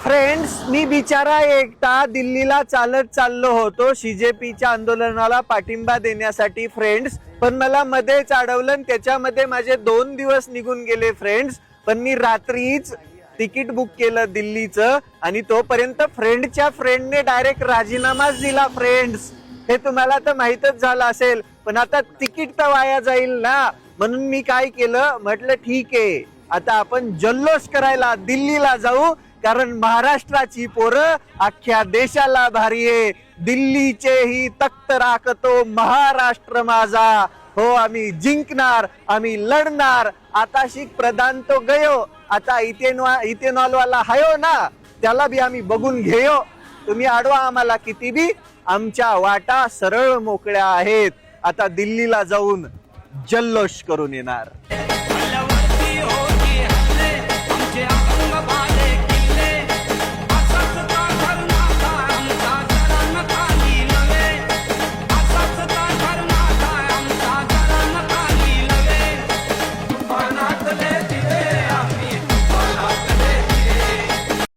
Friends, मी बिचारा एकटा दिल्लीला चालत चाललो होतो बीजेपीच्या आंदोलनाला पाठिंबा देण्यासाठी फ्रेंड्स. पण मला मध्येच अडवलं आणि त्याच्यामध्ये माझे 2 दिवस निघून गेले फ्रेंड्स. पण मी रात्रीच तिकीट बुक केलं दिल्लीचं आणि तोपर्यंत फ्रेंडच्या फ्रेंडने डायरेक्ट राजीनामाच दिला फ्रेंड्स. हे तुम्हाला तर माहीतच झालं असेल. पण आता तिकीट तर वाया जाईल ना, म्हणून मी काय केलं, म्हटलं ठीक आहे आता आपण जल्लोष करायला दिल्लीला जाऊ. कारण महाराष्ट्राची पोरं अख्ख्या देशाला भारी आहे. दिल्लीचे ही तख्त राखतो महाराष्ट्र माझा. हो, आम्ही जिंकणार, आम्ही लढणार. आता शिक प्रधान तो गयो, आता इथेनॉल वाला हायो ना, त्याला बी आम्ही बघून घेयो. तुम्ही अडवा आम्हाला किती बी, आमच्या वाटा सरळ मोकळ्या आहेत. आता दिल्लीला जाऊन जल्लोष करून येणार.